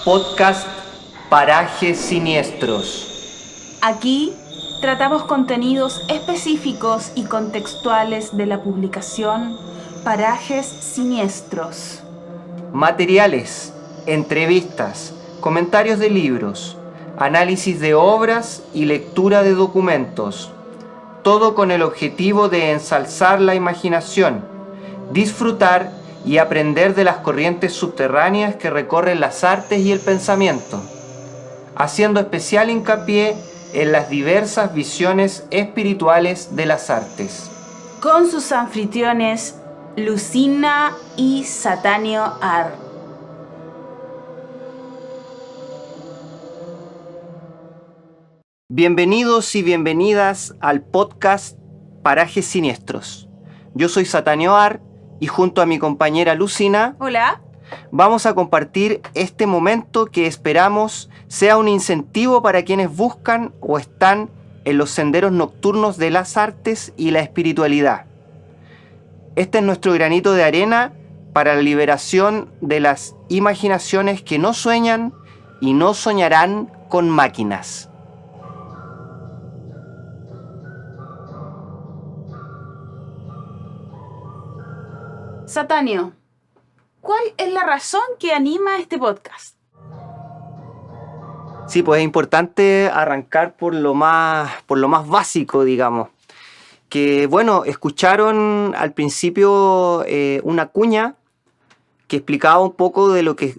Podcast Parajes Siniestros. Aquí tratamos contenidos específicos y contextuales de la publicación Parajes Siniestros. Materiales, entrevistas, comentarios de libros, análisis de obras y lectura de documentos. Todo con el objetivo de ensalzar la imaginación, disfrutar y aprender de las corrientes subterráneas que recorren las artes y el pensamiento, haciendo especial hincapié en las diversas visiones espirituales de las artes. Con sus anfitriones Lucina y Satanio Ar. Bienvenidos y bienvenidas al podcast Parajes Siniestros. Yo soy Satanio Ar y junto a mi compañera Lucina, Hola. vamos a compartir este momento que esperamos sea un incentivo para quienes buscan o están en los senderos nocturnos de las artes y la espiritualidad. Este es nuestro granito de arena para la liberación de las imaginaciones que no sueñan y no soñarán con máquinas. Satanio, ¿cuál es la razón que anima este podcast? Sí, pues es importante arrancar por lo más básico, digamos. Que bueno, escucharon al principio una cuña que explicaba un poco en lo que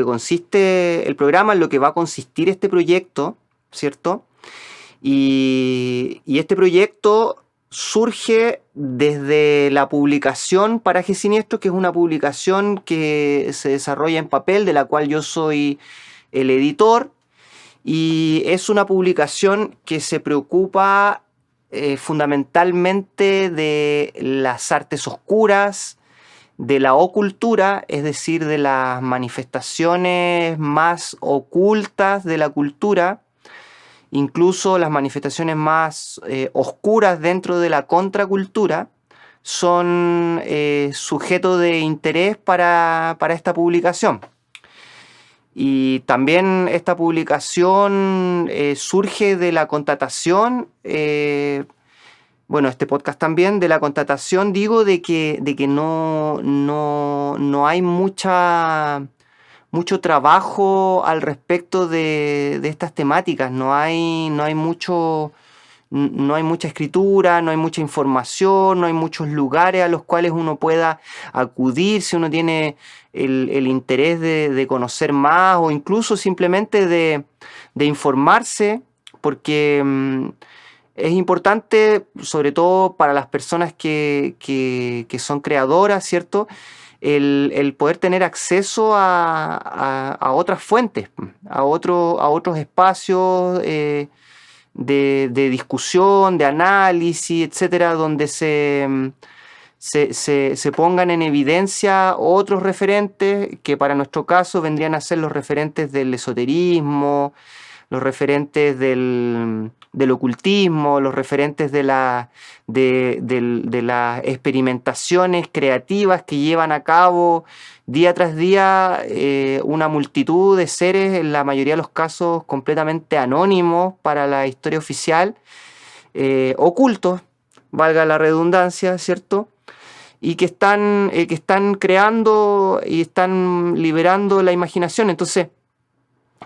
consiste el programa, en lo que va a consistir este proyecto, ¿cierto? Y este proyecto surge desde la publicación Parajes Siniestros, que es una publicación que se desarrolla en papel, de la cual yo soy el editor, y es una publicación que se preocupa fundamentalmente de las artes oscuras, de la ocultura, es decir, de las manifestaciones más ocultas de la cultura, incluso las manifestaciones más oscuras dentro de la contracultura, son sujeto de interés para esta publicación. Y también esta publicación surge de la constatación, este podcast también, de la constatación, digo, de que no hay mucho trabajo al respecto de estas temáticas. No hay mucha escritura, no hay mucha información, no hay muchos lugares a los cuales uno pueda acudir si uno tiene el interés de conocer más o incluso simplemente de informarse, porque es importante, sobre todo para las personas que son creadoras, ¿cierto?, el poder tener acceso a otras fuentes, a otros espacios de discusión, de análisis, etcétera, donde se pongan en evidencia otros referentes que para nuestro caso vendrían a ser los referentes del esoterismo, los referentes del ocultismo, los referentes de las experimentaciones creativas que llevan a cabo día tras día una multitud de seres, en la mayoría de los casos completamente anónimos para la historia oficial, ocultos, valga la redundancia, ¿cierto?, y que están creando y están liberando la imaginación. Entonces,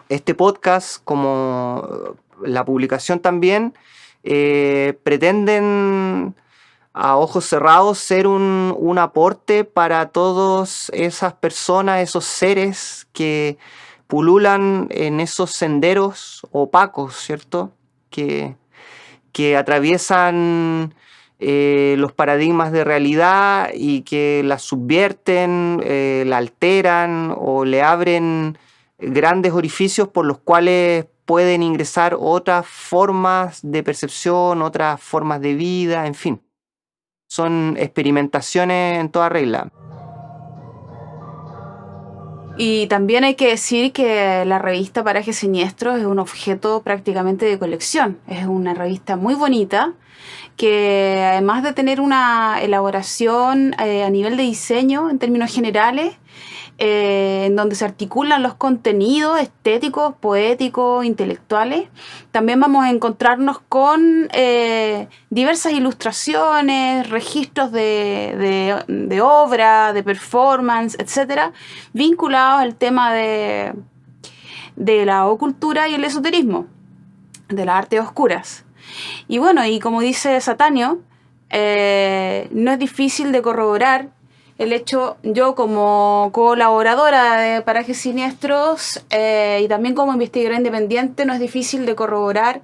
este podcast, como la publicación también, pretenden a ojos cerrados ser un aporte para todas esas personas, esos seres que pululan en esos senderos opacos, ¿cierto?, que atraviesan los paradigmas de realidad y que la subvierten, la alteran o le abren grandes orificios por los cuales pueden ingresar otras formas de percepción, otras formas de vida, en fin. Son experimentaciones en toda regla. Y también hay que decir que la revista Parajes Siniestros es un objeto prácticamente de colección. Es una revista muy bonita que, además de tener una elaboración a nivel de diseño en términos generales, en donde se articulan los contenidos estéticos, poéticos, intelectuales. También vamos a encontrarnos con diversas ilustraciones, registros de obra, de performance, etcétera, vinculados al tema de la ocultura y el esoterismo, de las artes oscuras. Y bueno, y como dice Satanio, no es difícil de corroborar el hecho, yo como colaboradora de Parajes Siniestros y también como investigadora independiente, no es difícil de corroborar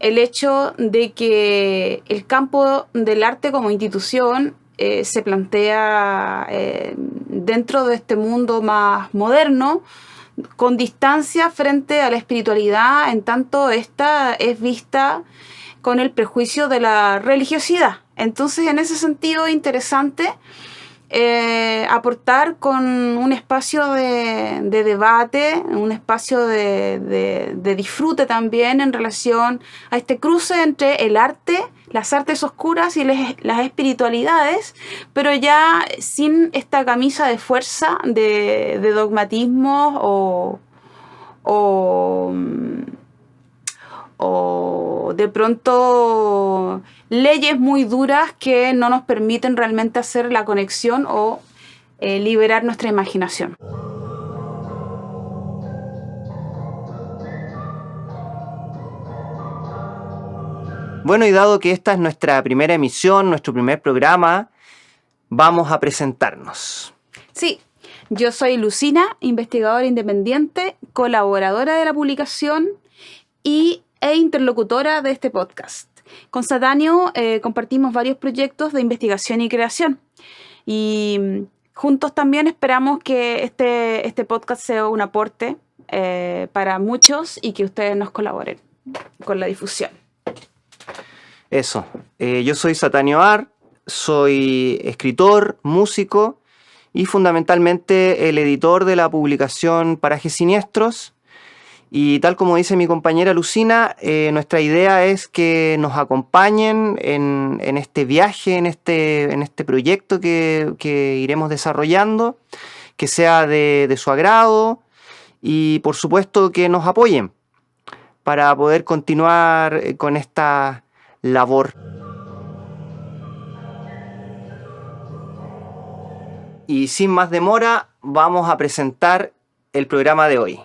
el hecho de que el campo del arte como institución se plantea dentro de este mundo más moderno, con distancia frente a la espiritualidad, en tanto esta es vista con el prejuicio de la religiosidad. Entonces, en ese sentido, es interesante aportar con un espacio de debate, un espacio de disfrute también en relación a este cruce entre el arte, las artes oscuras y las espiritualidades, pero ya sin esta camisa de fuerza de dogmatismo o de pronto leyes muy duras que no nos permiten realmente hacer la conexión o liberar nuestra imaginación. Bueno, y dado que esta es nuestra primera emisión, nuestro primer programa, vamos a presentarnos. Sí, yo soy Lucina, investigadora independiente, colaboradora de la publicación e interlocutora de este podcast. Con Satanio compartimos varios proyectos de investigación y creación. Y juntos también esperamos que este podcast sea un aporte para muchos y que ustedes nos colaboren con la difusión. Eso. Yo soy Satanio Ar, soy escritor, músico y fundamentalmente el editor de la publicación Parajes Siniestros. Y tal como dice mi compañera Lucina, nuestra idea es que nos acompañen en este viaje, en este proyecto que iremos desarrollando, que sea de su agrado y por supuesto que nos apoyen para poder continuar con esta labor. Y sin más demora, vamos a presentar el programa de hoy.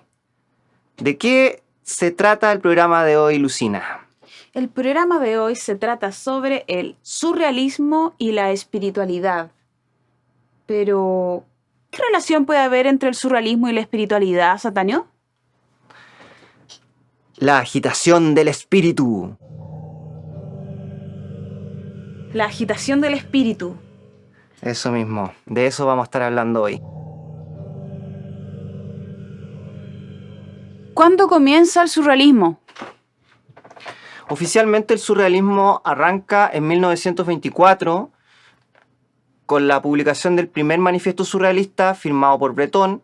¿De qué se trata el programa de hoy, Lucina? El programa de hoy se trata sobre el surrealismo y la espiritualidad. Pero, ¿qué relación puede haber entre el surrealismo y la espiritualidad, Satanio? La agitación del espíritu. La agitación del espíritu. Eso mismo, de eso vamos a estar hablando hoy. ¿Cuándo comienza el surrealismo? Oficialmente el surrealismo arranca en 1924 con la publicación del primer manifiesto surrealista firmado por Breton.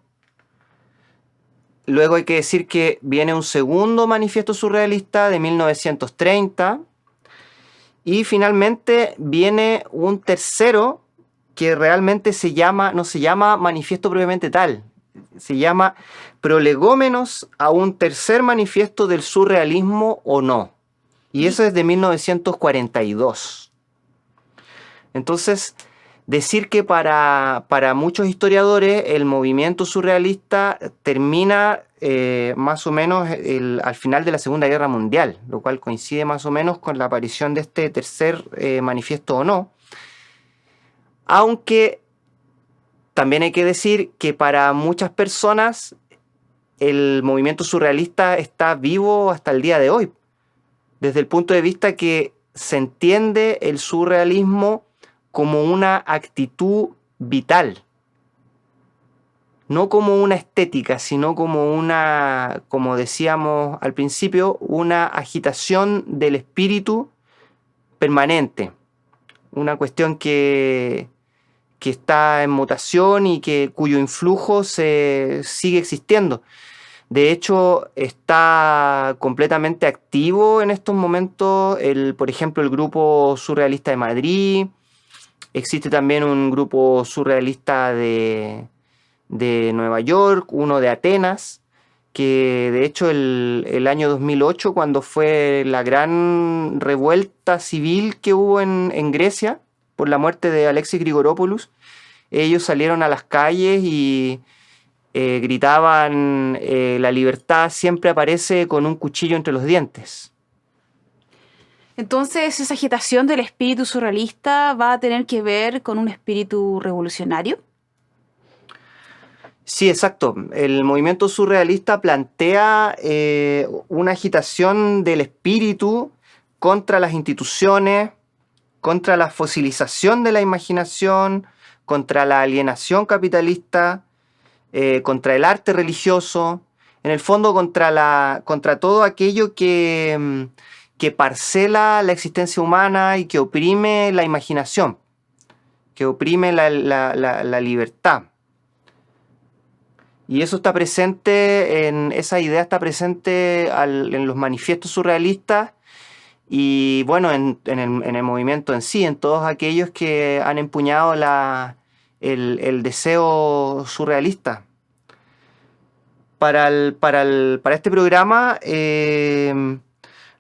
Luego hay que decir que viene un segundo manifiesto surrealista de 1930 y finalmente viene un tercero que realmente no se llama manifiesto propiamente tal, se llama Prolegómenos a un tercer manifiesto del surrealismo o no. Y eso es de 1942. Entonces, decir que para muchos historiadores el movimiento surrealista termina más o menos al final de la Segunda Guerra Mundial, lo cual coincide más o menos con la aparición de este tercer manifiesto o no. Aunque también hay que decir que para muchas personas el movimiento surrealista está vivo hasta el día de hoy, desde el punto de vista que se entiende el surrealismo como una actitud vital, no como una estética, sino como como decíamos al principio, una agitación del espíritu permanente, una cuestión que está en mutación y cuyo influjo sigue existiendo. De hecho, está completamente activo en estos momentos, por ejemplo, el grupo surrealista de Madrid. Existe también un grupo surrealista de de Nueva York, uno de Atenas, que de hecho el año 2008, cuando fue la gran revuelta civil que hubo en Grecia por la muerte de Alexis Grigoropoulos, ellos salieron a las calles y gritaban la libertad siempre aparece con un cuchillo entre los dientes. Entonces, esa agitación del espíritu surrealista va a tener que ver con un espíritu revolucionario. Sí, exacto. El movimiento surrealista plantea una agitación del espíritu contra las instituciones, contra la fosilización de la imaginación, contra la alienación capitalista, contra el arte religioso, en el fondo contra todo aquello que parcela la existencia humana y que oprime la imaginación, que oprime la libertad. Y eso está presente, esa idea está presente en los manifiestos surrealistas y bueno, en el movimiento en sí, en todos aquellos que han empuñado el deseo surrealista. Para este programa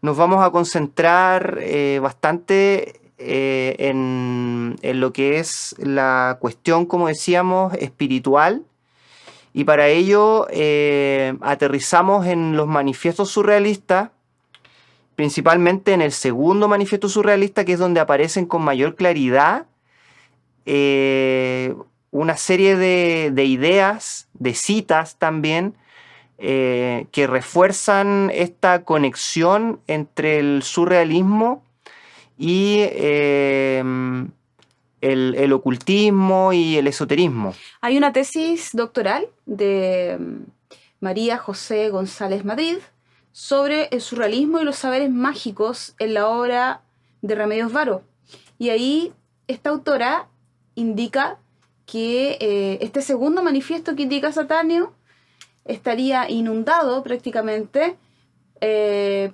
nos vamos a concentrar bastante en lo que es la cuestión, como decíamos, espiritual. Y para ello aterrizamos en los manifiestos surrealistas, principalmente en el segundo manifiesto surrealista, que es donde aparecen con mayor claridad una serie de ideas, de citas también, que refuerzan esta conexión entre el surrealismo y el ocultismo y el esoterismo. Hay una tesis doctoral de María José González Madrid sobre el surrealismo y los saberes mágicos en la obra de Remedios Varo. Y ahí esta autora indica que este segundo manifiesto que indica Satáneo estaría inundado prácticamente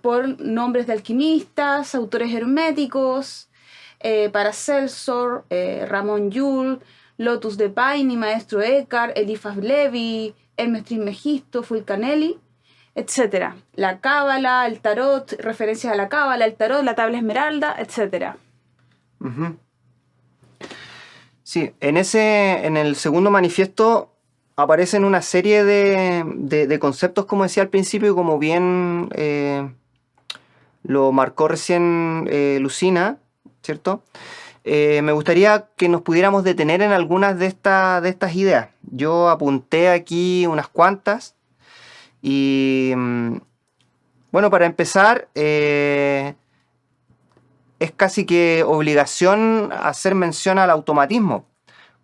por nombres de alquimistas, autores herméticos, Paracelso, Ramón Llull, Lotus de Paine, Maestro Eckhart, Eliphas Levi, Hermes Trismegisto, Fulcanelli, etc. La cábala, el tarot, referencias a la cábala, el tarot, la tabla esmeralda, etc. Uh-huh. Sí, en el segundo manifiesto aparecen una serie de conceptos, como decía al principio, y como bien lo marcó recién Lucina, ¿cierto? Me gustaría que nos pudiéramos detener en algunas de estas ideas. Yo apunté aquí unas cuantas y bueno, para empezar, es casi que obligación hacer mención al automatismo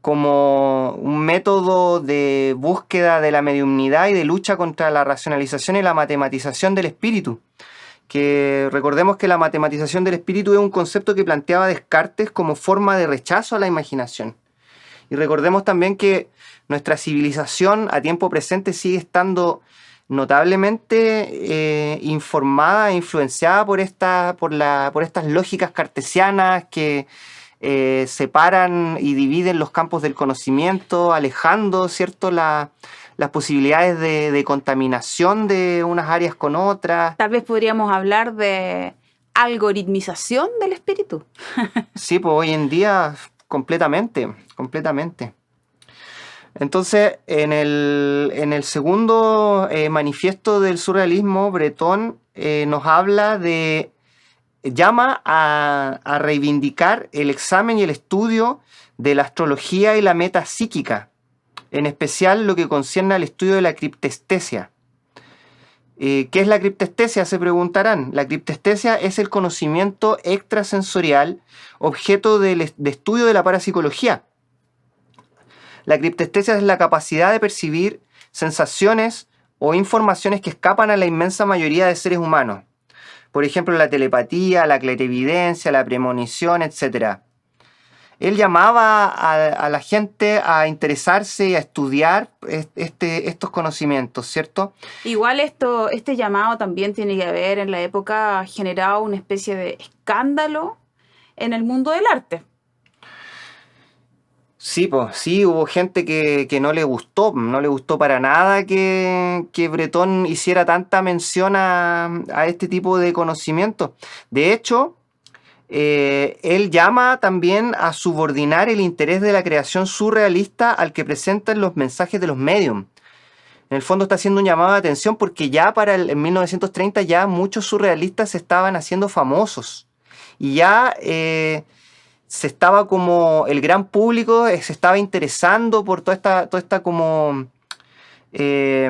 como un método de búsqueda de la mediumnidad y de lucha contra la racionalización y la matematización del espíritu. Que recordemos que la matematización del espíritu es un concepto que planteaba Descartes como forma de rechazo a la imaginación. Y recordemos también que nuestra civilización a tiempo presente sigue estando notablemente informada e influenciada por estas lógicas cartesianas que separan y dividen los campos del conocimiento, alejando, ¿cierto?, las posibilidades de contaminación de unas áreas con otras. Tal vez podríamos hablar de algoritmización del espíritu. Sí, pues hoy en día completamente. Entonces, en el segundo manifiesto del surrealismo, Breton nos habla llama a reivindicar el examen y el estudio de la astrología y la metapsíquica, en especial lo que concierne al estudio de la criptestesia. ¿Qué es la criptestesia? Se preguntarán. La criptestesia es el conocimiento extrasensorial, objeto de estudio de la parapsicología. La criptestesia es la capacidad de percibir sensaciones o informaciones que escapan a la inmensa mayoría de seres humanos. Por ejemplo, la telepatía, la clarividencia, la premonición, etc. Él llamaba a la gente a interesarse y a estudiar estos conocimientos, ¿cierto? Igual este llamado también tiene que haber en la época generado una especie de escándalo en el mundo del arte. Sí, pues sí, hubo gente que no le gustó para nada que Bretón hiciera tanta mención a este tipo de conocimiento. De hecho, él llama también a subordinar el interés de la creación surrealista al que presentan los mensajes de los medium. En el fondo está haciendo un llamado de atención porque ya en 1930 ya muchos surrealistas se estaban haciendo famosos. Y ya se estaba como el gran público se estaba interesando por toda esta como eh,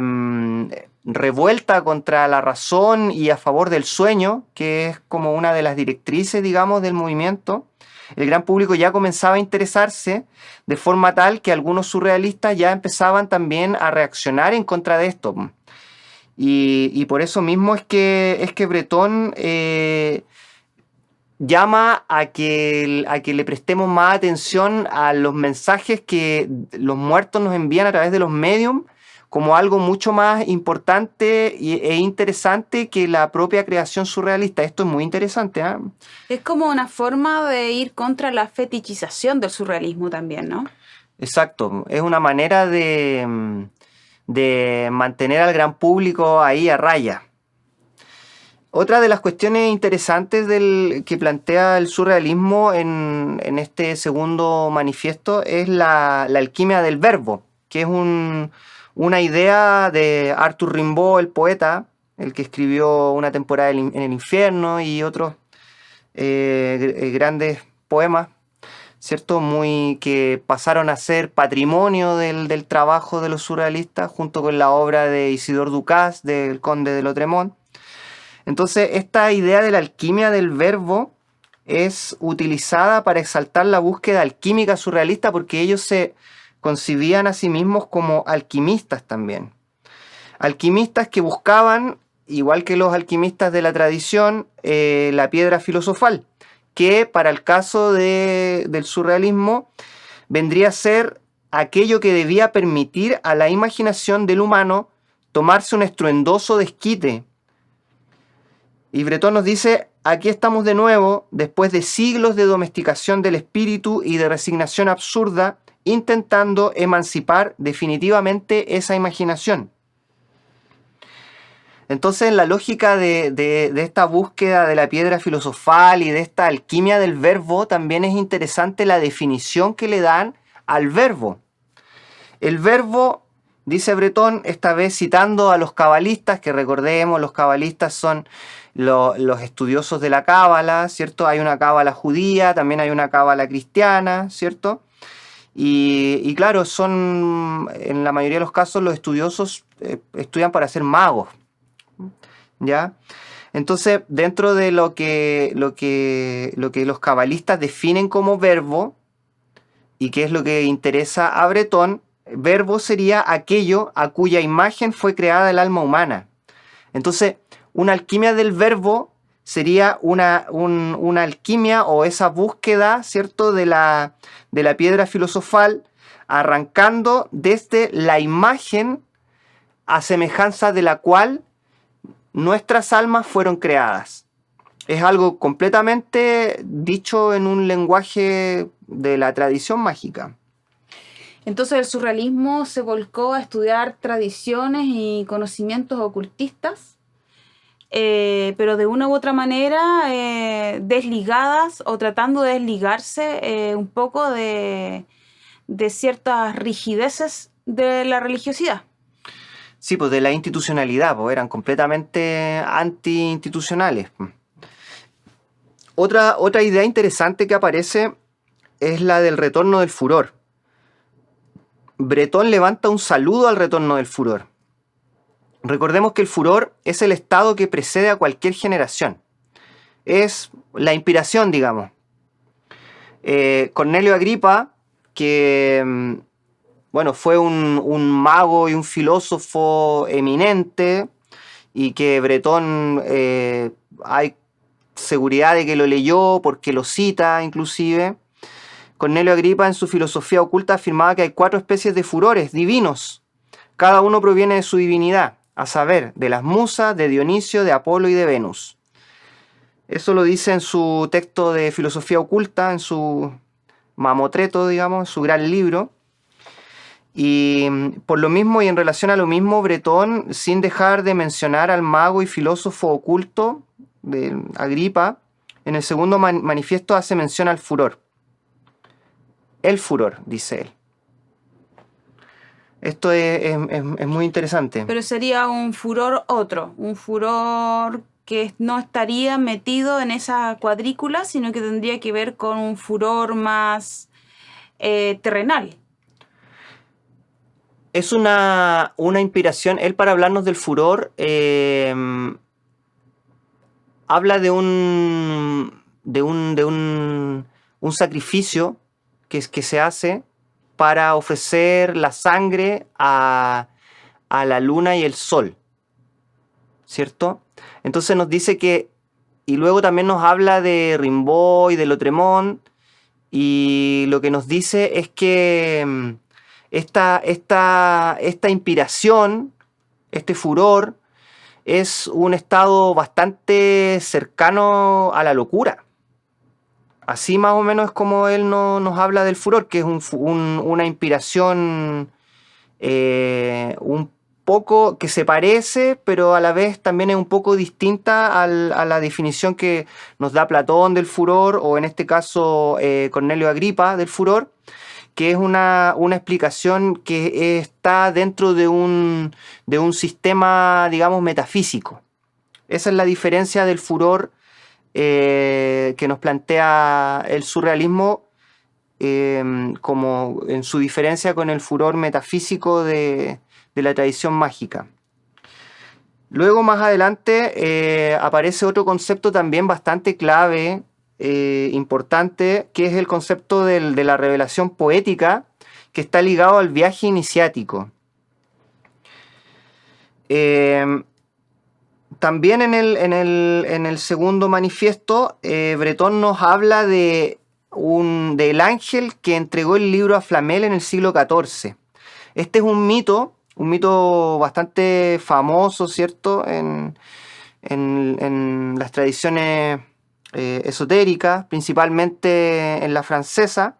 revuelta contra la razón y a favor del sueño, que es como una de las directrices, digamos, del movimiento. El gran público ya comenzaba a interesarse de forma tal que algunos surrealistas ya empezaban también a reaccionar en contra de esto. Y por eso mismo es que Bretón llama a que le prestemos más atención a los mensajes que los muertos nos envían a través de los mediums como algo mucho más importante e interesante que la propia creación surrealista. Esto es muy interesante, ¿eh? Es como una forma de ir contra la fetichización del surrealismo también, ¿no? Exacto, es una manera de mantener al gran público ahí a raya. Otra de las cuestiones interesantes que plantea el surrealismo en este segundo manifiesto es la alquimia del verbo, que es una idea de Arthur Rimbaud, el poeta, el que escribió Una temporada en el infierno y otros grandes poemas, ¿cierto? Que pasaron a ser patrimonio del trabajo de los surrealistas, junto con la obra de Isidore Ducas, del Conde de Lautréamont. Entonces, esta idea de la alquimia del verbo es utilizada para exaltar la búsqueda alquímica surrealista porque ellos se concibían a sí mismos como alquimistas también. Alquimistas que buscaban, igual que los alquimistas de la tradición, la piedra filosofal, que para el caso del surrealismo vendría a ser aquello que debía permitir a la imaginación del humano tomarse un estruendoso desquite. Y Bretón nos dice, aquí estamos de nuevo, después de siglos de domesticación del espíritu y de resignación absurda, intentando emancipar definitivamente esa imaginación. Entonces, en la lógica de esta búsqueda de la piedra filosofal y de esta alquimia del verbo, también es interesante la definición que le dan al verbo. El verbo, dice Bretón, esta vez citando a los cabalistas, que recordemos, los cabalistas son los estudiosos de la cábala, ¿cierto? Hay una cábala judía, también hay una cábala cristiana, ¿cierto? Y claro, son, en la mayoría de los casos, los estudiosos estudian para ser magos, ¿ya? Entonces, dentro de lo que los cabalistas definen como verbo, y que es lo que interesa a Bretón, verbo sería aquello a cuya imagen fue creada el alma humana. Entonces, una alquimia del verbo sería una alquimia o esa búsqueda, ¿cierto?, de la piedra filosofal, arrancando desde la imagen a semejanza de la cual nuestras almas fueron creadas. Es algo completamente dicho en un lenguaje de la tradición mágica. Entonces el surrealismo se volcó a estudiar tradiciones y conocimientos ocultistas, pero de una u otra manera desligadas o tratando de desligarse un poco de ciertas rigideces de la religiosidad. Sí, pues de la institucionalidad, pues eran completamente anti-institucionales. Otra idea interesante que aparece es la del retorno del furor. Bretón levanta un saludo al retorno del furor. Recordemos que el furor es el estado que precede a cualquier generación. Es la inspiración, digamos. Cornelio Agripa, que bueno, fue un mago y un filósofo eminente y que Bretón hay seguridad de que lo leyó porque lo cita inclusive. Cornelio Agripa en su filosofía oculta afirmaba que hay 4 especies de furores divinos. Cada uno proviene de su divinidad, a saber, de las musas, de Dionisio, de Apolo y de Venus. Eso lo dice en su texto de filosofía oculta, en su Mamotreto, digamos, su gran libro. Y por lo mismo y en relación a lo mismo, Bretón, sin dejar de mencionar al mago y filósofo oculto de Agripa, en el segundo manifiesto hace mención al furor. El furor, dice él. Esto es muy interesante. Pero sería un furor un furor que no estaría metido en esa cuadrícula, sino que tendría que ver con un furor más terrenal. Es una inspiración. Él, para hablarnos del furor, habla de un sacrificio que se hace para ofrecer la sangre a la luna y el sol, ¿cierto? Entonces nos dice que, y luego también nos habla de Rimbaud y de Lautréamont, y lo que nos dice es que esta inspiración, este furor, es un estado bastante cercano a la locura. Así más o menos es como él nos habla del furor, que es una inspiración un poco que se parece, pero a la vez también es un poco distinta a la definición que nos da Platón del furor, o en este caso Cornelio Agripa del furor, que es una explicación que está dentro de un sistema, digamos, metafísico. Esa es la diferencia del furor que nos plantea el surrealismo, como en su diferencia con el furor metafísico de la tradición mágica. Luego, más adelante, aparece otro concepto también bastante clave, importante, que es el concepto de la revelación poética, que está ligado al viaje iniciático. También en el segundo manifiesto, Bretón nos habla del ángel que entregó el libro a Flamel en el siglo XIV. Este es un mito bastante famoso, ¿cierto?, en las tradiciones esotéricas, principalmente en la francesa,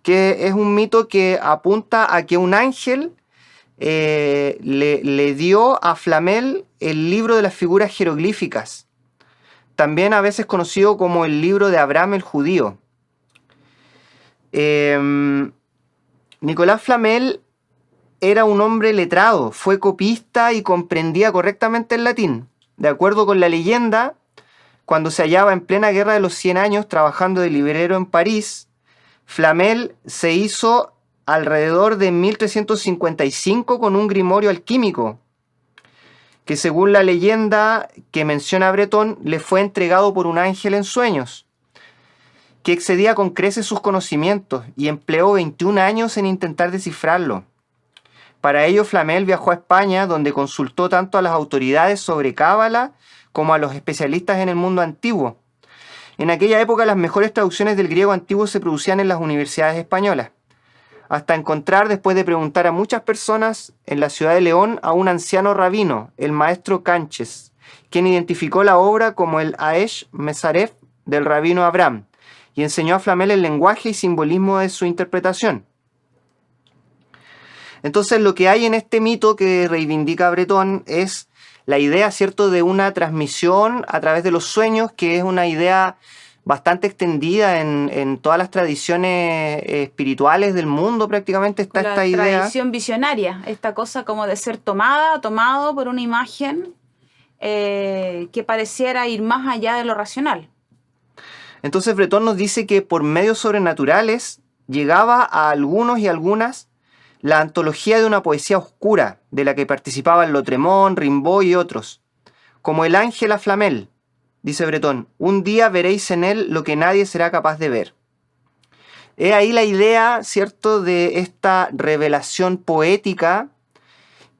que es un mito que apunta a que un ángel le dio a Flamel el libro de las figuras jeroglíficas, también a veces conocido como el libro de Abraham el judío. Nicolas Flamel era un hombre letrado, fue copista y comprendía correctamente el latín. De acuerdo con la leyenda, cuando se hallaba en plena Guerra de los 100 Años trabajando de librero en París, Flamel se hizo alrededor de 1355 con un grimorio alquímico, que según la leyenda que menciona Bretón, le fue entregado por un ángel en sueños, que excedía con creces sus conocimientos y empleó 21 años en intentar descifrarlo. Para ello, Flamel viajó a España, donde consultó tanto a las autoridades sobre cábala como a los especialistas en el mundo antiguo. En aquella época, las mejores traducciones del griego antiguo se producían en las universidades españolas, hasta encontrar, después de preguntar a muchas personas, en la ciudad de León a un anciano rabino, el maestro Canches, quien identificó la obra como el Aesh Mesaref del rabino Abraham, y enseñó a Flamel el lenguaje y simbolismo de su interpretación. Entonces, lo que hay en este mito que reivindica Bretón es la idea, ¿cierto?, de una transmisión a través de los sueños, que es una idea bastante extendida en todas las tradiciones espirituales del mundo. Prácticamente está esta idea. La tradición visionaria, esta cosa como de ser tomado por una imagen que pareciera ir más allá de lo racional. Entonces Bretón nos dice que por medios sobrenaturales llegaba a algunos y algunas la antología de una poesía oscura, de la que participaban Lautréamont, Rimbaud y otros, como el ángel a Flamel. Dice Bretón, un día veréis en él lo que nadie será capaz de ver. Es ahí la idea, ¿cierto?, de esta revelación poética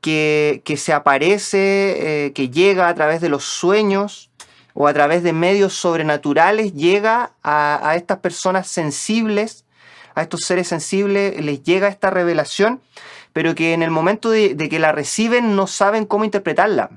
que se aparece, que llega a través de los sueños o a través de medios sobrenaturales, llega a estas personas sensibles, a estos seres sensibles, les llega esta revelación, pero que en el momento de que la reciben no saben cómo interpretarla.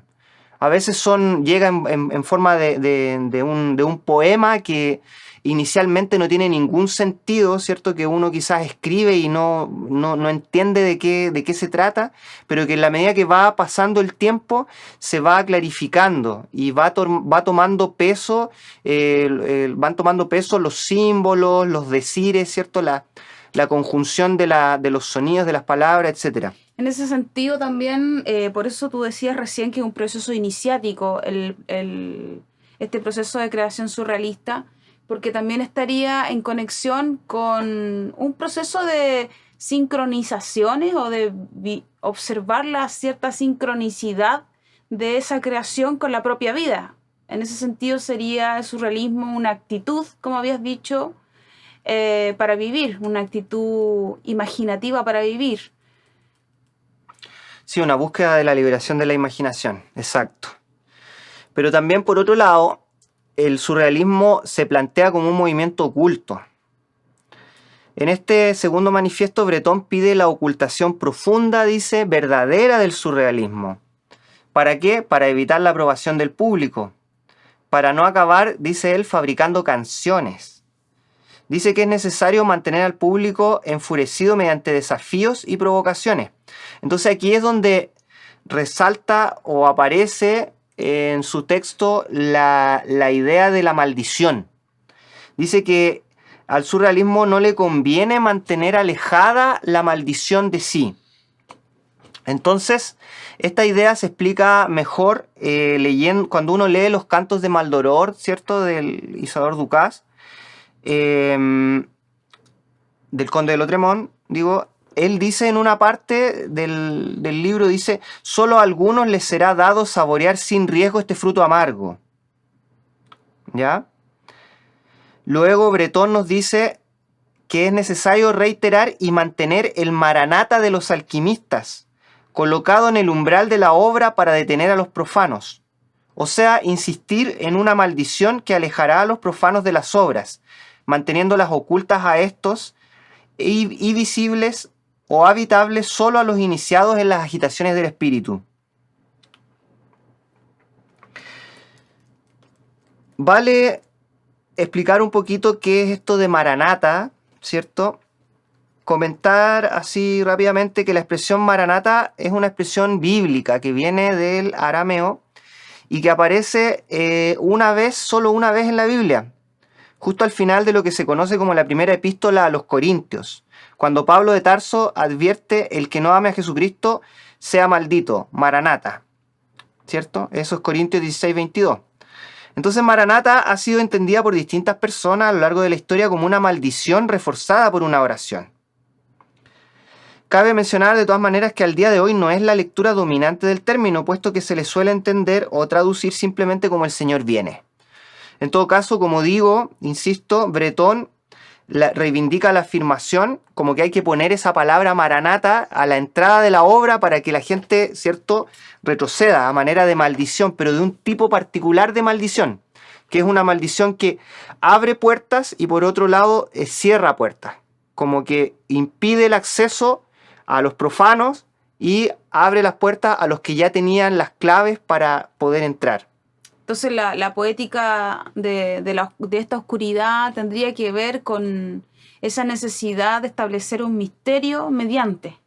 A veces llega en forma de un poema que inicialmente no tiene ningún sentido, ¿cierto? Que uno quizás escribe y no entiende de qué se trata, pero que en la medida que va pasando el tiempo se va clarificando y va tomando peso, van tomando peso los símbolos, los decires, ¿cierto? La conjunción de los sonidos, de las palabras, etcétera. En ese sentido también, por eso tú decías recién que es un proceso iniciático, este proceso de creación surrealista, porque también estaría en conexión con un proceso de sincronizaciones o de observar la cierta sincronicidad de esa creación con la propia vida. En ese sentido sería el surrealismo una actitud, como habías dicho, para vivir, una actitud imaginativa para vivir. Sí, una búsqueda de la liberación de la imaginación, exacto. Pero también, por otro lado, el surrealismo se plantea como un movimiento oculto. En este segundo manifiesto, Breton pide la ocultación profunda, dice, verdadera del surrealismo. ¿Para qué? Para evitar la aprobación del público. Para no acabar, dice él, fabricando canciones. Dice que es necesario mantener al público enfurecido mediante desafíos y provocaciones. Entonces aquí es donde resalta o aparece en su texto la idea de la maldición. Dice que al surrealismo no le conviene mantener alejada la maldición de sí. Entonces, esta idea se explica mejor cuando uno lee los cantos de Maldoror, ¿cierto?, del Isidore Ducas, del Conde de Lautréamont, digo. Él dice en una parte del libro, dice, solo a algunos les será dado saborear sin riesgo este fruto amargo. ¿Ya? Luego Breton nos dice que es necesario reiterar y mantener el maranata de los alquimistas, colocado en el umbral de la obra para detener a los profanos. O sea, insistir en una maldición que alejará a los profanos de las obras, manteniéndolas ocultas a estos y visibles o habitables solo a los iniciados en las agitaciones del espíritu. Vale explicar un poquito qué es esto de maranata, ¿cierto? Comentar así rápidamente que la expresión maranata es una expresión bíblica que viene del arameo y que aparece solo una vez en la Biblia, justo al final de lo que se conoce como la primera epístola a los Corintios, cuando Pablo de Tarso advierte: el que no ame a Jesucristo sea maldito, maranata, ¿cierto? Eso es Corintios 16:22. Entonces maranata ha sido entendida por distintas personas a lo largo de la historia como una maldición reforzada por una oración. Cabe mencionar de todas maneras que al día de hoy no es la lectura dominante del término, puesto que se le suele entender o traducir simplemente como el Señor viene. En todo caso, como digo, insisto, Breton reivindica la afirmación como que hay que poner esa palabra maranata a la entrada de la obra para que la gente, ¿cierto?, retroceda a manera de maldición, pero de un tipo particular de maldición, que es una maldición que abre puertas y por otro lado cierra puertas, como que impide el acceso a los profanos y abre las puertas a los que ya tenían las claves para poder entrar. Entonces la poética de esta oscuridad tendría que ver con esa necesidad de establecer un misterio mediante.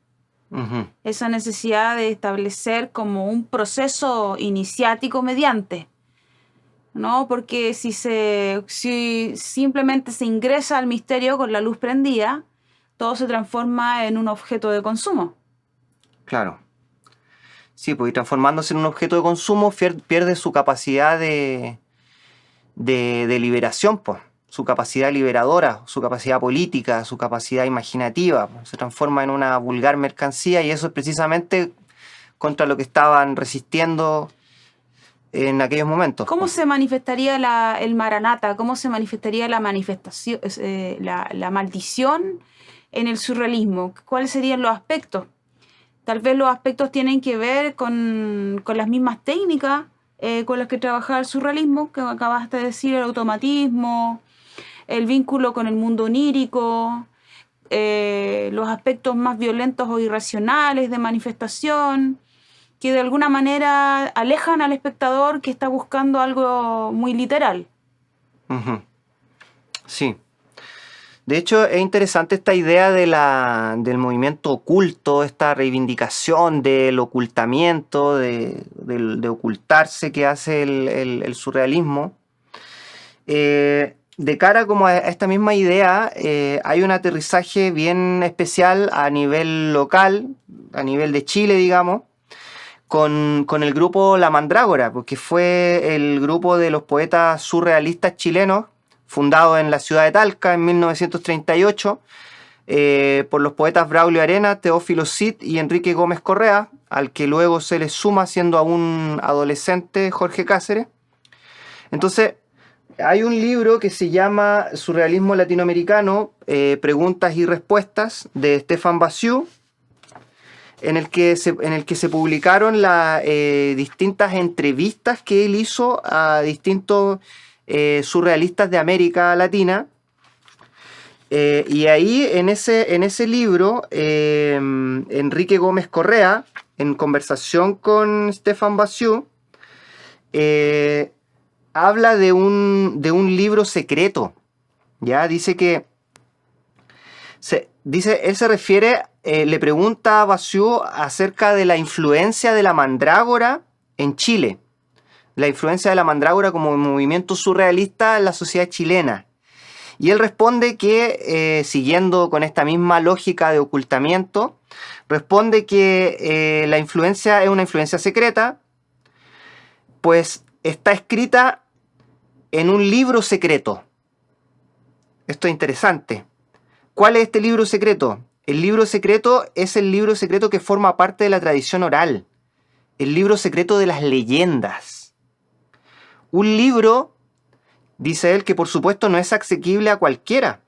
Uh-huh. Esa necesidad de establecer como un proceso iniciático mediante, ¿no? Porque si simplemente se ingresa al misterio con la luz prendida, todo se transforma en un objeto de consumo. Claro. Sí, pues y transformándose en un objeto de consumo pierde su capacidad de liberación, pues, su capacidad liberadora, su capacidad política, su capacidad imaginativa. Se transforma en una vulgar mercancía y eso es precisamente contra lo que estaban resistiendo en aquellos momentos. ¿Cómo se manifestaría el maranata? ¿Cómo se manifestaría la manifestación, la maldición en el surrealismo? ¿Cuáles serían los aspectos? Tal vez los aspectos tienen que ver con las mismas técnicas con las que trabajaba el surrealismo, que acabaste de decir, el automatismo, el vínculo con el mundo onírico, los aspectos más violentos o irracionales de manifestación, que de alguna manera alejan al espectador que está buscando algo muy literal. Ujú. Sí. De hecho, es interesante esta idea del movimiento oculto, esta reivindicación del ocultamiento, de ocultarse que hace el surrealismo. De cara como a esta misma idea, hay un aterrizaje bien especial a nivel local, a nivel de Chile, digamos, con el grupo La Mandrágora, porque fue el grupo de los poetas surrealistas chilenos, fundado en la ciudad de Talca en 1938, por los poetas Braulio Arena, Teófilo Cid y Enrique Gómez Correa, al que luego se le suma, siendo aún adolescente, Jorge Cáceres. Entonces, hay un libro que se llama Surrealismo Latinoamericano, Preguntas y Respuestas, de Stefan Basiu, en el que se publicaron distintas entrevistas que él hizo a distintos surrealistas de América Latina. Y ahí, en ese libro, Enrique Gómez Correa, en conversación con Stefan Basiu, habla de un libro secreto. ¿Ya? Dice que él se refiere, le pregunta a Basiu acerca de la influencia de la mandrágora en Chile, la influencia de la mandrágora como movimiento surrealista en la sociedad chilena. Y él responde que, siguiendo con esta misma lógica de ocultamiento, responde que la influencia es una influencia secreta, pues está escrita en un libro secreto. Esto es interesante. ¿Cuál es este libro secreto? El libro secreto es el libro secreto que forma parte de la tradición oral. El libro secreto de las leyendas. Un libro, dice él, que por supuesto no es asequible a cualquiera.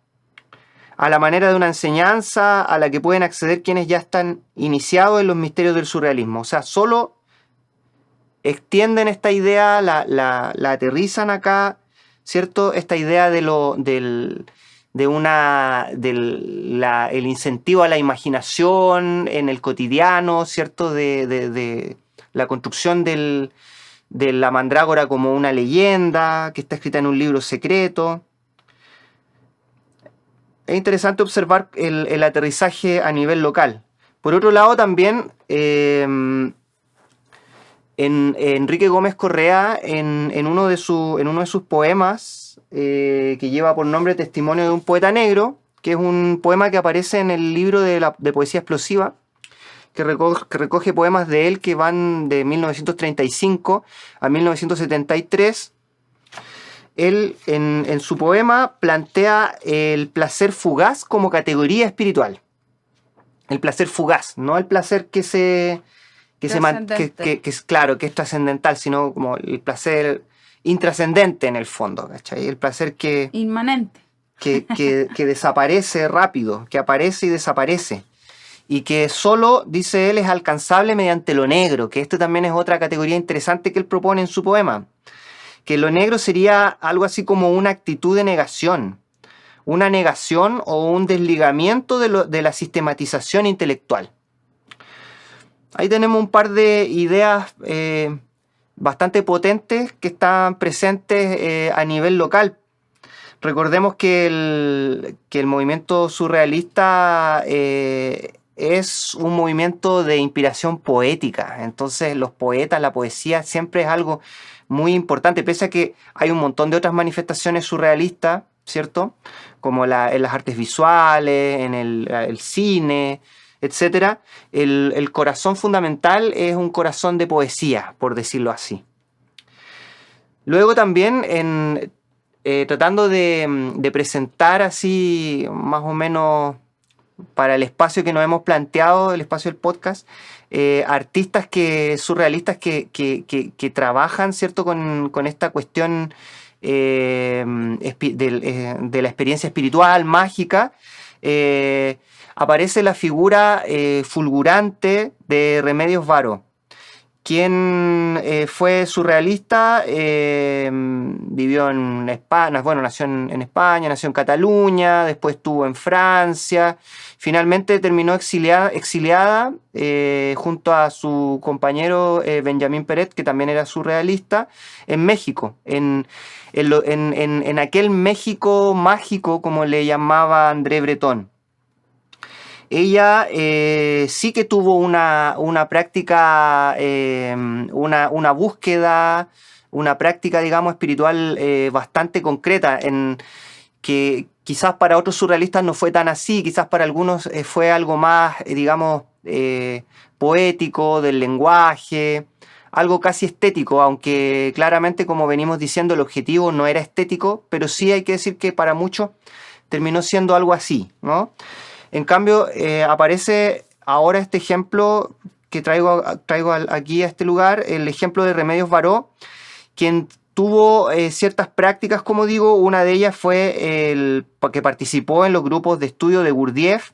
A la manera de una enseñanza a la que pueden acceder quienes ya están iniciados en los misterios del surrealismo. O sea, solo extienden esta idea, la aterrizan acá, ¿cierto? Esta idea el incentivo a la imaginación en el cotidiano, ¿cierto? De la construcción de la mandrágora como una leyenda que está escrita en un libro secreto. Es interesante observar el aterrizaje a nivel local. Por otro lado, también Enrique Gómez Correa, en uno de sus poemas, que lleva por nombre Testimonio de un poeta negro, que es un poema que aparece en el libro de poesía explosiva, que recoge poemas de él que van de 1935 a 1973. Él, en su poema, plantea el placer fugaz como categoría espiritual. El placer fugaz, no el placer que es claro, que es trascendental, sino como el placer intrascendente en el fondo, ¿cachai? El placer inmanente. Que desaparece rápido, que aparece y desaparece. Y que solo, dice él, es alcanzable mediante lo negro, que esto también es otra categoría interesante que él propone en su poema. Que lo negro sería algo así como una actitud de negación. Una negación o un desligamiento de la sistematización intelectual. Ahí tenemos un par de ideas bastante potentes que están presentes a nivel local. Recordemos que el movimiento surrealista es un movimiento de inspiración poética. Entonces los poetas, la poesía siempre es algo muy importante, pese a que hay un montón de otras manifestaciones surrealistas, ¿cierto? Como en las artes visuales, en el cine, etcétera. El corazón fundamental es un corazón de poesía, por decirlo así. Luego también, tratando de presentar así, más o menos para el espacio que nos hemos planteado, el espacio del podcast, artistas surrealistas que trabajan, ¿cierto?, con esta cuestión de la experiencia espiritual, mágica. Aparece la figura fulgurante de Remedios Varo, quien fue surrealista, vivió en España, bueno, nació en España, nació en Cataluña, después estuvo en Francia, finalmente terminó exiliada junto a su compañero Benjamín Peret, que también era surrealista, en México, en aquel México mágico, como le llamaba André Breton. Ella sí que tuvo una práctica, una búsqueda, una práctica, digamos, espiritual bastante concreta, en que quizás para otros surrealistas no fue tan así, quizás para algunos fue algo más, digamos, poético, del lenguaje, algo casi estético, aunque claramente, como venimos diciendo, el objetivo no era estético, pero sí hay que decir que para muchos terminó siendo algo así, ¿no? En cambio, aparece ahora este ejemplo que traigo aquí a este lugar, el ejemplo de Remedios Varó, quien tuvo ciertas prácticas, como digo. Una de ellas fue que participó en los grupos de estudio de Gurdjieff.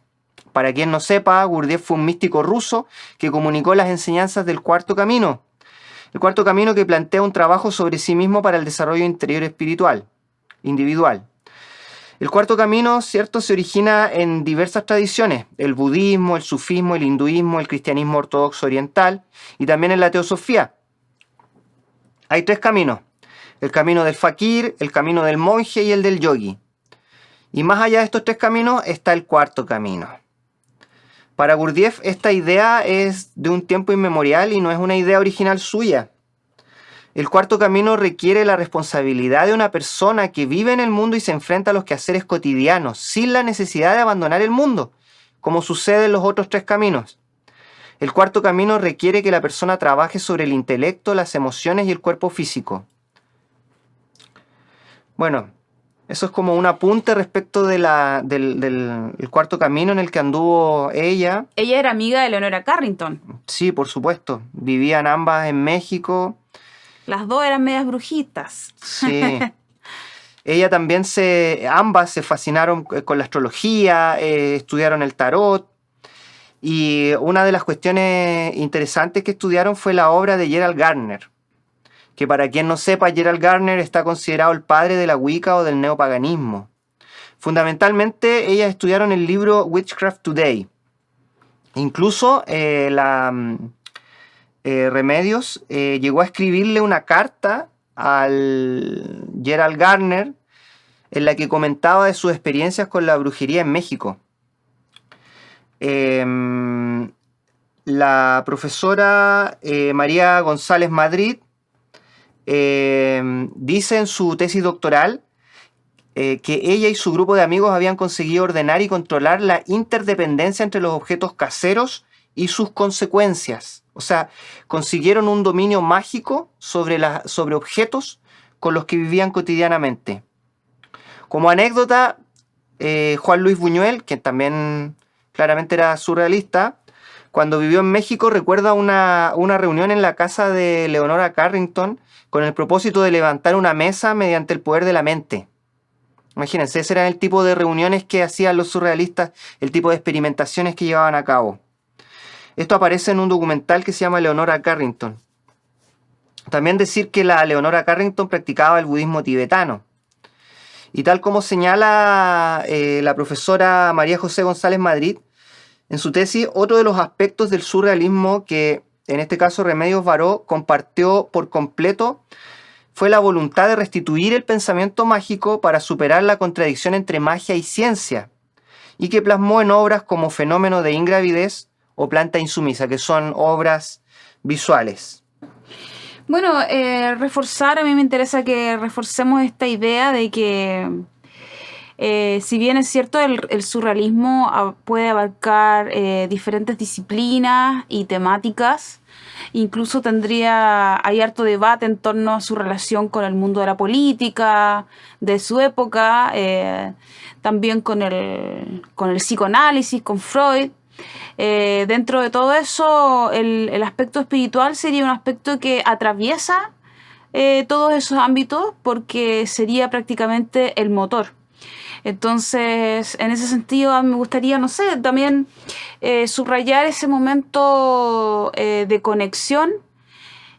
Para quien no sepa, Gurdjieff fue un místico ruso que comunicó las enseñanzas del Cuarto Camino. El Cuarto Camino, que plantea un trabajo sobre sí mismo para el desarrollo interior espiritual, individual. El Cuarto Camino, ¿cierto?, se origina en diversas tradiciones: el budismo, el sufismo, el hinduismo, el cristianismo ortodoxo oriental y también en la teosofía. Hay 3 caminos: el camino del fakir, el camino del monje y el del yogi. Y más allá de estos 3 caminos está el cuarto camino. Para Gurdjieff esta idea es de un tiempo inmemorial y no es una idea original suya. El cuarto camino requiere la responsabilidad de una persona que vive en el mundo y se enfrenta a los quehaceres cotidianos, sin la necesidad de abandonar el mundo, como sucede en los otros 3 caminos. El cuarto camino requiere que la persona trabaje sobre el intelecto, las emociones y el cuerpo físico. Bueno, eso es como un apunte respecto del cuarto camino en el que anduvo ella. Ella era amiga de Leonora Carrington. Sí, por supuesto. Vivían ambas en México. Las dos eran medias brujitas. Sí. Ella también ambas se fascinaron con la astrología, estudiaron el tarot. Y una de las cuestiones interesantes que estudiaron fue la obra de Gerald Gardner, que para quien no sepa, Gerald Gardner está considerado el padre de la Wicca o del neopaganismo. Fundamentalmente, ellas estudiaron el libro Witchcraft Today. Incluso Remedios llegó a escribirle una carta al Gerald Gardner en la que comentaba de sus experiencias con la brujería en México. La profesora María González Madrid dice en su tesis doctoral que ella y su grupo de amigos habían conseguido ordenar y controlar la interdependencia entre los objetos caseros y sus consecuencias. O sea, consiguieron un dominio mágico sobre objetos con los que vivían cotidianamente. Como anécdota, Juan Luis Buñuel, que también claramente era surrealista, cuando vivió en México recuerda una reunión en la casa de Leonora Carrington con el propósito de levantar una mesa mediante el poder de la mente. Imagínense, ese era el tipo de reuniones que hacían los surrealistas, el tipo de experimentaciones que llevaban a cabo. Esto aparece en un documental que se llama Leonora Carrington. También decir que la Leonora Carrington practicaba el budismo tibetano. Y tal como señala la profesora María José González Madrid en su tesis, otro de los aspectos del surrealismo que en este caso Remedios Varó compartió por completo fue la voluntad de restituir el pensamiento mágico para superar la contradicción entre magia y ciencia, y que plasmó en obras como Fenómeno de Ingravidez o Planta Insumisa, que son obras visuales. Bueno, a mí me interesa que reforcemos esta idea de que si bien es cierto, el surrealismo puede abarcar diferentes disciplinas y temáticas. Incluso hay harto debate en torno a su relación con el mundo de la política, de su época, también con el psicoanálisis, con Freud. Dentro de todo eso, el aspecto espiritual sería un aspecto que atraviesa todos esos ámbitos porque sería prácticamente el motor. Entonces, en ese sentido, a mí me gustaría, no sé, también subrayar ese momento de conexión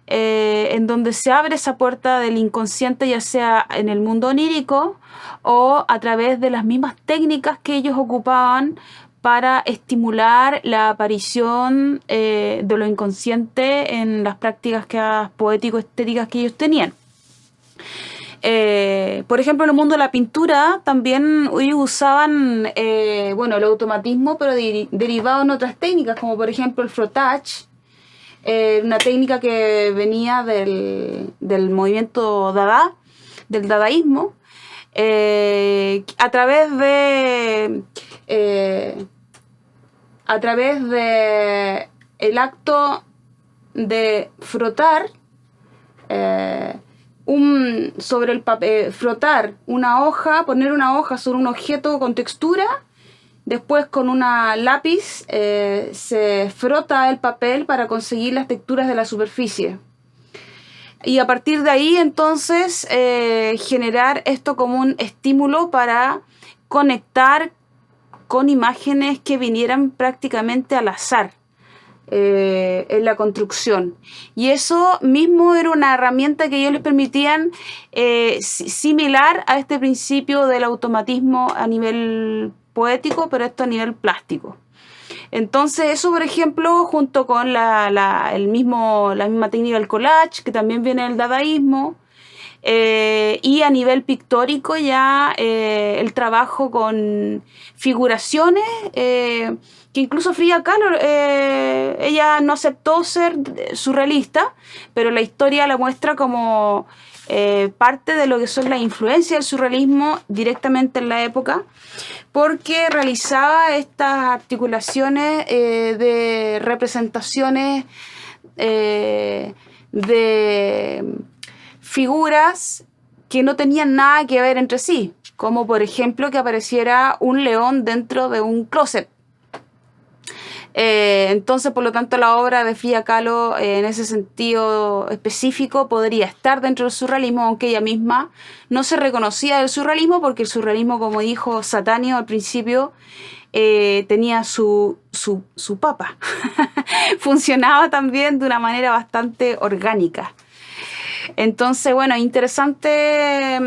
en donde se abre esa puerta del inconsciente, ya sea en el mundo onírico o a través de las mismas técnicas que ellos ocupaban para estimular la aparición de lo inconsciente en las prácticas poético-estéticas que ellos tenían. Por ejemplo, en el mundo de la pintura también ellos usaban el automatismo, pero derivado en otras técnicas, como por ejemplo el frottage, una técnica que venía del movimiento Dada, del dadaísmo, a través de el acto de frotar sobre el papel, frotar una hoja, poner una hoja sobre un objeto con textura. Después con una lápiz se frota el papel para conseguir las texturas de la superficie. Y a partir de ahí entonces generar esto como un estímulo para conectar con imágenes que vinieran prácticamente al azar en la construcción. Y eso mismo era una herramienta que ellos les permitían similar a este principio del automatismo a nivel poético, pero esto a nivel plástico. Entonces eso, por ejemplo, junto con la misma técnica del collage, que también viene del dadaísmo, y a nivel pictórico ya el trabajo con figuraciones, que incluso Frida Kahlo, ella no aceptó ser surrealista, pero la historia la muestra como parte de lo que son las influencias del surrealismo directamente en la época, porque realizaba estas articulaciones de representaciones de figuras que no tenían nada que ver entre sí, como por ejemplo que apareciera un león dentro de un closet. Entonces, por lo tanto, la obra de Frida Kahlo en ese sentido específico podría estar dentro del surrealismo, aunque ella misma no se reconocía del surrealismo, porque el surrealismo, como dijo Satanio al principio, tenía su papa. Funcionaba también de una manera bastante orgánica. Entonces, bueno, interesante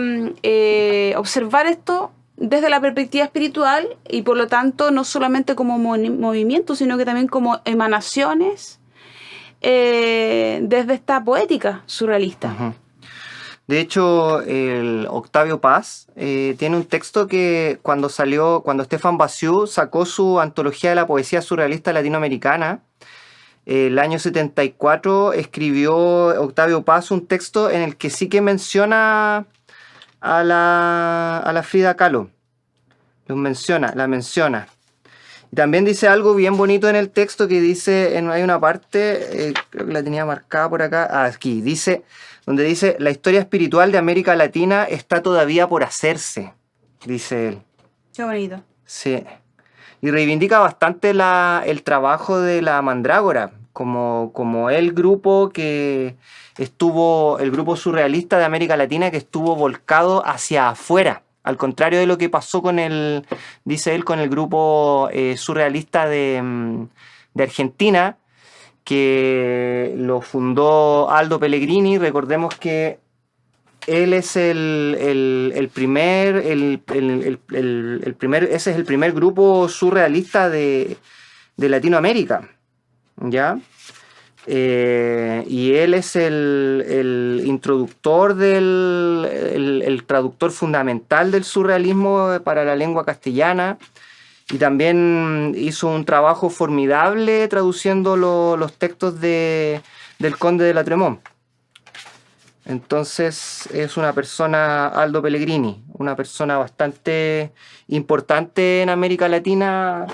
observar esto desde la perspectiva espiritual y por lo tanto no solamente como movimiento, sino que también como emanaciones desde esta poética surrealista. Uh-huh. De hecho, el Octavio Paz tiene un texto que cuando Stefan Basiu sacó su antología de la poesía surrealista latinoamericana, el año 74 escribió Octavio Paz un texto en el que sí que menciona a la Frida Kahlo. La menciona. Y también dice algo bien bonito en el texto que dice, hay una parte, creo que la tenía marcada por acá, aquí, donde dice, la historia espiritual de América Latina está todavía por hacerse, dice él. Qué bonito. Sí. Y reivindica bastante el trabajo de la Mandrágora, como el grupo el grupo surrealista de América Latina que estuvo volcado hacia afuera, al contrario de lo que pasó dice él, con el grupo surrealista de Argentina, que lo fundó Aldo Pellegrini. Recordemos que él es el primer, ese es el primer grupo surrealista de Latinoamérica, ¿ya? Y él es el introductor el traductor fundamental del surrealismo para la lengua castellana, y también hizo un trabajo formidable traduciendo los textos del Conde de la Tremont. Entonces es una persona, Aldo Pellegrini, una persona bastante importante en América Latina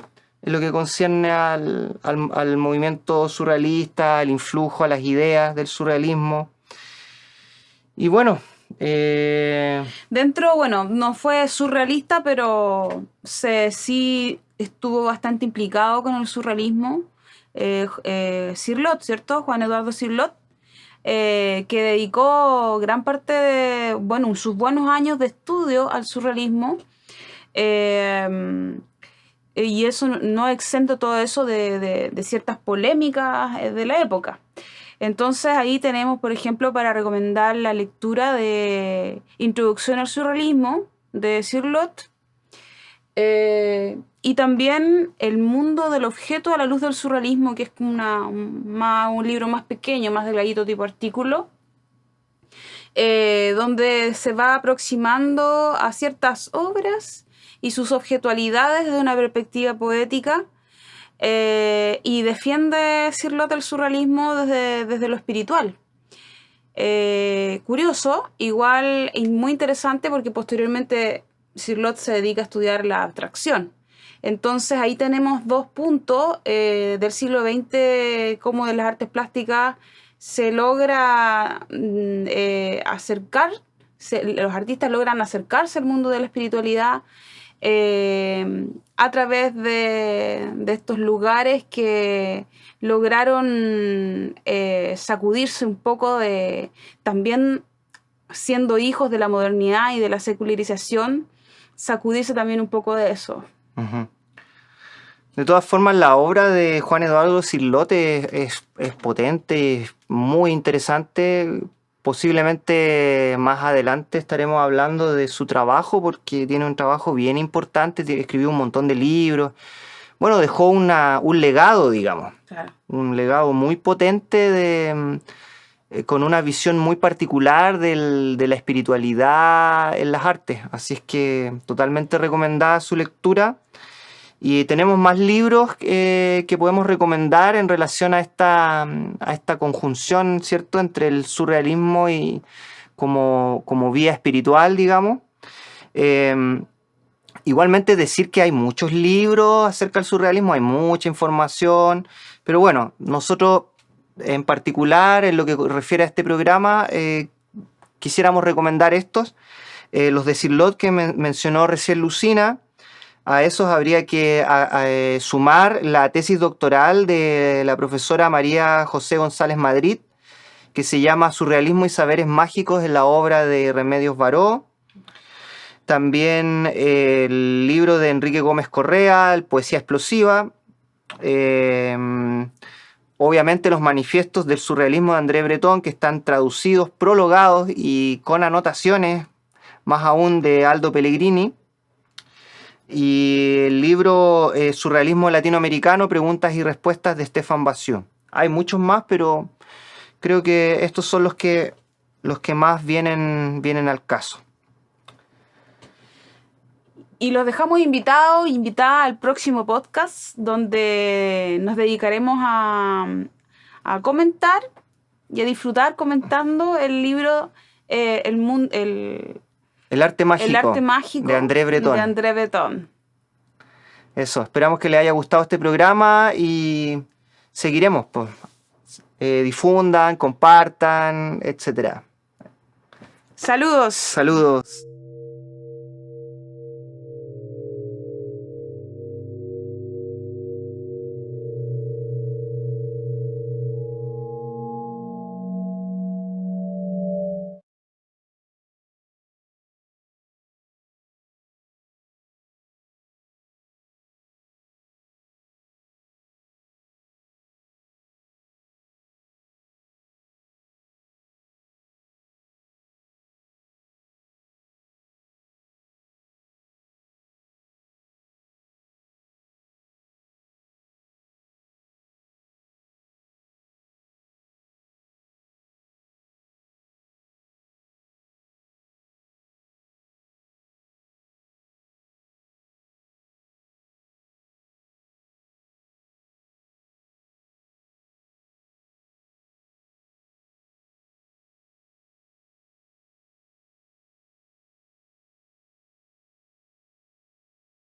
en lo que concierne al movimiento surrealista, al influjo, a las ideas del surrealismo. Y bueno... no fue surrealista, pero sí estuvo bastante implicado con el surrealismo. Cirlot, ¿cierto? Juan Eduardo Cirlot, que dedicó gran parte de sus buenos años de estudio al surrealismo. Y eso no exento todo eso de ciertas polémicas de la época. Entonces ahí tenemos, por ejemplo, para recomendar la lectura de Introducción al Surrealismo de Cirlot, y también El mundo del objeto a la luz del surrealismo, que es un libro más pequeño, más delgadito, tipo artículo, donde se va aproximando a ciertas obras y sus objetualidades desde una perspectiva poética, y defiende Cirlot el surrealismo desde lo espiritual. Curioso, igual y muy interesante, porque posteriormente Cirlot se dedica a estudiar la abstracción. Entonces ahí tenemos dos puntos del siglo XX, cómo de las artes plásticas se logra los artistas logran acercarse al mundo de la espiritualidad a través de estos lugares que lograron sacudirse un poco también siendo hijos de la modernidad y de la secularización, sacudirse también un poco de eso. Uh-huh. De todas formas, la obra de Juan Eduardo Cirlot es potente, es muy interesante. Posiblemente más adelante estaremos hablando de su trabajo, porque tiene un trabajo bien importante, escribió un montón de libros. Bueno, dejó un legado, digamos, Claro. Un legado muy potente con una visión muy particular de la espiritualidad en las artes. Así es que totalmente recomendada su lectura. Y tenemos más libros que podemos recomendar en relación a esta conjunción, ¿cierto?, entre el surrealismo y como vía espiritual, digamos. Igualmente decir que hay muchos libros acerca del surrealismo, hay mucha información, pero bueno, nosotros en particular, en lo que refiere a este programa, quisiéramos recomendar estos, los de Cirlot que mencionó recién Lucina. A esos habría que sumar la tesis doctoral de la profesora María José González Madrid, que se llama Surrealismo y Saberes Mágicos en la obra de Remedios Varó. También el libro de Enrique Gómez Correa, Poesía Explosiva. Obviamente los manifiestos del surrealismo de André Breton, que están traducidos, prologados y con anotaciones, más aún de Aldo Pellegrini. Y el libro Surrealismo Latinoamericano, Preguntas y Respuestas de Stefan Basieux. Hay muchos más, pero creo que estos son los que más vienen al caso. Y los dejamos invitadas al próximo podcast, donde nos dedicaremos a comentar y a disfrutar comentando el libro El arte mágico de André Breton. Eso, esperamos que les haya gustado este programa y seguiremos, pues. Difundan, compartan, etc. Saludos. Saludos.